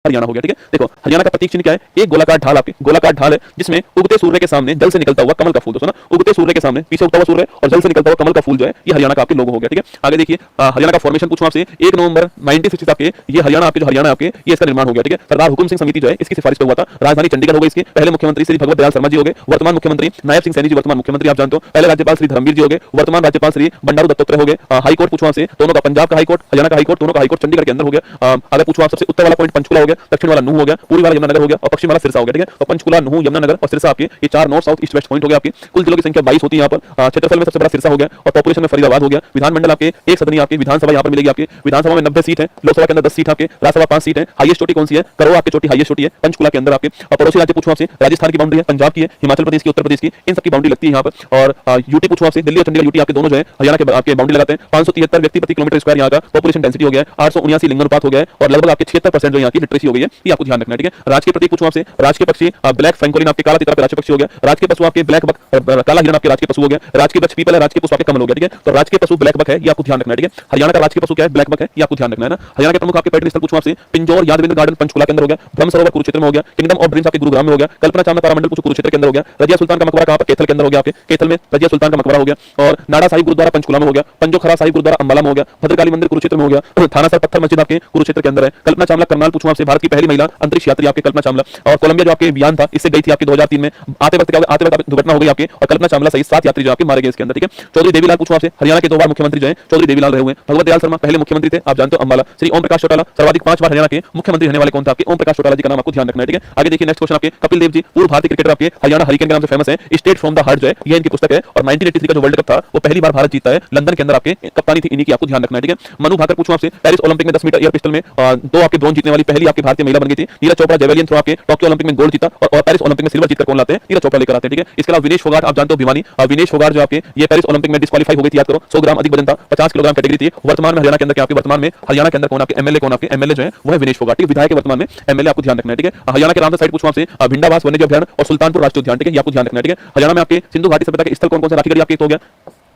हरियाणा हो गया। ठीक है, देखो हरियाणा का प्रतीक चिन्ह क्या है, एक गोलाकार ढाल, आपके गोलाकार ढाल है जिसमें उगते सूर्य के सामने जल से निकलता हुआ कमल का फूल, दोस्तों ना, उगते सूर्य के सामने पीछे उगता हुआ सूर्य और जल से निकलता हुआ कमल का फूल जो है ये हरियाणा का आपके लोगो हो गया। ठीक है, आगे देखिए हरियाणा का फॉर्मेशन पूछूं आपसे, 1 नवंबर 1960 आपके ये हरियाणा आपके जो हरियाणा आपके ये इसका निर्माण हो गया। ठीक है, सरदार हुकुम सिंह समिति जो है इसकी सिफारिश पे हुआ था। राजधानी चंडीगढ़ हो गई, इसके पहले मुख्यमंत्री श्री भगवत दयाल शर्मा जी हो गए, वर्तमान मुख्यमंत्री नायब सिंह सैनी जी वर्तमान मुख्यमंत्री आप जानते हो। पहले राज्यपाल श्री धर्मवीर जी हो गए, वर्तमान राज्यपाल श्री बंडारू दत्तात्रेय हो गए। हाई कोर्ट पूछूं आपसे, दोनों का पंजाब का हाई कोर्ट, हरियाणा का हाई कोर्ट, दोनों का हाई कोर्ट चंडीगढ़ के अंदर हो गया। अगर पूछूं आप सबसे उत्तर वाला पॉइंट पंचकुला हो गया, दक्षिण वाला नूह हो गया, पूर्वी वाला यमुनानगर हो गया और पश्चिम वाला सिरसा हो गया। ठीक है, तो पंचकुला, नूह, यमुनानगर और सिरसा आपके ये 4 north south east west point हो गया। आपकी कुल जिलों की संख्या 22 होती है यहाँ पर। क्षेत्रफल में सबसे बड़ा सिरसा हो गया और पॉपुलेशन में फरीदाबाद हो गया। विधानमंडल आपके एक सदनी आपकी विधानसभा यहाँ पर मिलेगी। आपकी विधानसभा में 90 सीट है, लोकसभा के अंदर 10 सीट आपके, राज्यसभा 5 सीट है। हाईएस्ट चोटी कौन सी है, करवा आपकी चोटी हाईएस्ट चोटी है पंचकुला के अंदर आपके। और पड़ोसी राज्य पूछूं आपसे, राजस्थान की बाउंड्री है, पंजाब की है, हिमाचल प्रदेश की, उत्तर प्रदेश की, इन सबकी बाउंड्री लगती है यहाँ पर। और यूटी पूछूं आपसे, दिल्ली और चंडीगढ़ यूटी आपके दोनों जो है हरियाणा के आपके बाउंड्री लगाते हैं। 573 व्यक्ति प्रति किलोमीटर स्क्वायर यहाँ का पॉपुलेशन डेंसिटी हो गया है। 879 लिंगानुपात हो गया है और लगभग आपके 76% जो यहाँ की लिटरेसी हो गई है, ये आपको ध्यान रखना है। ठीक है, राजकीय प्रतीक पूछूं आपसे, राजकीय पक्षी ब्लैक फैंकोलिन आपके काला तितरा पे राजकीय पक्षी हो गया। राजकीय पशु आपके ब्लैक बक, काला हिरण आपके राजकीय पशु हो गया। राजकीय वृक्ष पीपल है, राजकीय पुष्प आपके कमल हो गया। ठीक है, तो राजकीय पशु ब्लैक बक है, ये आपको ध्यान रखना है। ठीक है, हरियाणा का राजकीय पशु क्या है, ब्लैक बक है, ये आपको ध्यान रखना है ना। हरियाणा के प्रमुख आपके पर्यटन स्थल पूछूं आपसे, पिंजौर यादविंद्र गार्डन पंचकुला के अंदर हो गया, ब्रह्म सरोवर कुरुक्षेत्र में हो गया, किंगडम ऑफ ड्रीम्स आपके गुरुग्राम में हो गया, कल्पना चावला तारामंडल पूछूं कुरुक्षेत्र के अंदर हो गया, रजिया सुल्तान का मकबरा कहां पर, कैथल के अंदर हो गया। आपके कैथल में रजिया सुल्तान का मकबरा हो गया। और नाडा साहिब गुरुद्वारा पंचकुला में हो गया, पंजोखरा साहिब गुरुद्वारा अंबाला में हो गया, भद्रकाली मंदिर कुरुक्षेत्र में हो गया, थाना सर पत्थर मस्जिद आपके कुरुक्षेत्र के अंदर है। कल्पना चावला करनाल पूछूं आपसे, भारत की पहली महिला अंतरिक्ष यात्री आपके कल्पना चावला। और कोलंबिया जो आपके यान था इससे गई थी आपके 2003 में, आते वक्त दुर्घटना हो गई आपके और कल्पना चावला सहित 7 यात्री जो आपके मारे गए इसके अंदर। ठीक है, चौधरी देवीलाल पूछूं आपसे, हरियाणा के 2 बार मुख्यमंत्री जो है चौधरी देवीलाल रहे हुए हैं। भगवत दयाल शर्मा पहले मुख्यमंत्री थे, आप जानते हो अंबाला। श्री ओम प्रकाश चौटाला सर्वाधिक 5 बार हरियाणा के मुख्यमंत्री रहने वाले कौन थे, आपके ओम प्रकाश चौटाला जी का नाम आपको ध्यान रखना है। ठीक है, आगे देखिए नेक्स्ट क्वेश्चन आपके, कपिल देव जी पूर्व भारतीय क्रिकेटर आपके हरियाणा हरिकेन के नाम से फेमस है। स्टेट फ्रॉम द हार्ट जो है ये इनकी पुस्तक है और 1983 का जो वर्ल्ड कप था वो पहली बार भारत जीता है, लंदन के अंदर आपके कप्तानी थी इन्हीं की, आपको ध्यान रखना है। ठीक है, मनु भाकर पूछूं आपसे, पेरिस ओलंपिक में 10 मीटर एयर पिस्टल में 2 आपके ब्रॉन्ज जीतने वाली पहली आपकी भारतीय महिला बन गई थी। नीरज चोपड़ा जेवेलिन थ्रो आपके टोक्यो ओलंपिक में गोल्ड जीता और पेरिस ओलंपिक में सिल्वर जीतकर कौन लाते हैं, नीरज चोपड़ा लेकर आते हैं। ठीक है, इसके अलावा विनेश फोगाट आप जानते हो भिवानी, विनेश फोगाट जो आपके ये पेरिस ओलंपिक में डिस्क्वालीफाई हो गई थी, याद करो 100 ग्राम अधिक वजन था, 50 किलोग्राम कैटेगरी थी। वर्तमान में हरियाणा के अंदर क्या आपके वर्तमान में हरियाणा के अंदर कौन आपके एमएलए कौन आपके एमएलए जो है वो है विनेश फोगाट। ठीक है, विधायक के वर्तमान में एमएलए आपको ध्यान रखना है। ठीक है, हरियाणा के रामसर साइड पूछूं आपसे, भिंडावास वन्यजीव अभयारण्य और सुल्तानपुर राष्ट्रीय उद्यान। ठीक है, ये आपको ध्यान रखना है। ठीक है, हरियाणा में आपके सिंधु घाटी सभ्यता के स्थल कौन कौन से, राखीगढ़ी आपके हो गया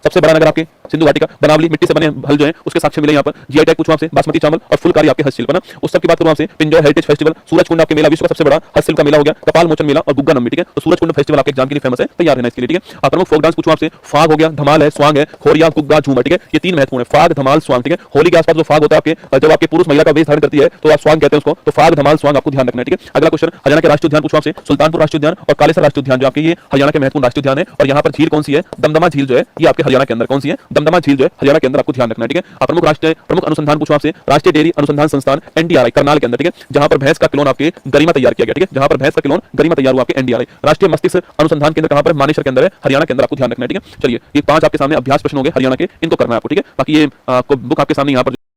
सबसे बड़ा नगर आपके सिंधु घाटी का, बनावली मिट्टी से बने हल जो है उसके साक्ष्य मिले यहाँ पर। जीआई टैग पूछूं आपसे, बासमती चावल और फुलकारी आपके हस्तशिल्प ना, उस सब की बात करूं आपसे, पिंजौर हेरिटेज फेस्टिवल, सूरजकुंड आपके मेला विश्व का सबसे बड़ा हस्तशिल्प का मेला हो गया, कपाल मोचन मेला और गुग्गा नम्मी। ठीक है, तो सूरजकुंड फेस्टिवल आपके एग्जाम के लिए फेमस है, तैयार रहना इसके लिए। ठीक है, प्रमुख फोक डांस पूछूं आपसे, फाग हो गया, धमाल है, स्वांग है, खोरिया, गुग्गा, झूमर। ठीक है, ये 3 महत्वपूर्ण है, फाग धमाल स्वांग। ठीक है, होली के आसपास जो फाग होता है आपके, जब आपके पुरुष महिला का वेश धारण करती है तो आप स्वांग कहते हैं उसको, तो फाग धमाल स्वांग आपको ध्यान रखना है। ठीक है, अगला क्वेश्चन, हरियाणा के राष्ट्रीय उद्यान पूछूं आपसे, सुल्तानपुर राष्ट्रीय उद्यान और कालेसर राष्ट्रीय उद्यान जो आपके ये हरियाणा के महत्वपूर्ण राष्ट्रीय उद्यान है। और यहाँ पर झील कौन सी है, दमदमा झील जो है ये आपके हरियाणा के अंदर कौन सी है, दमदमा झील जो है हरियाणा के अंदर, आपको ध्यान रखना है। ठीक है, प्रमुख अनुसंधान पूछूं आपसे, राष्ट्रीय डेयरी अनुसंधान संस्थान एनडीआरआई करनाल के अंदर। ठीक है, जहां पर भैंस का क्लोन आपके गरिमा तैयार किया गया। ठीक है, जहां पर भैंस का क्लोन गरिमा तैयार हुआ आपके एनडीआरआई। राष्ट्रीय मस्तिष्क अनुसंधान केंद्र कहां पर, मानेसर के अंदर है, हरियाणा के अंदर, आपको ध्यान रखना है। ठीक है, चलिए ये 5 आपके सामने अभ्यास प्रश्न हो गए हरियाणा के, इनको करना है आपको। ठीक है, बाकी ये बुक आपके सामने यहाँ पर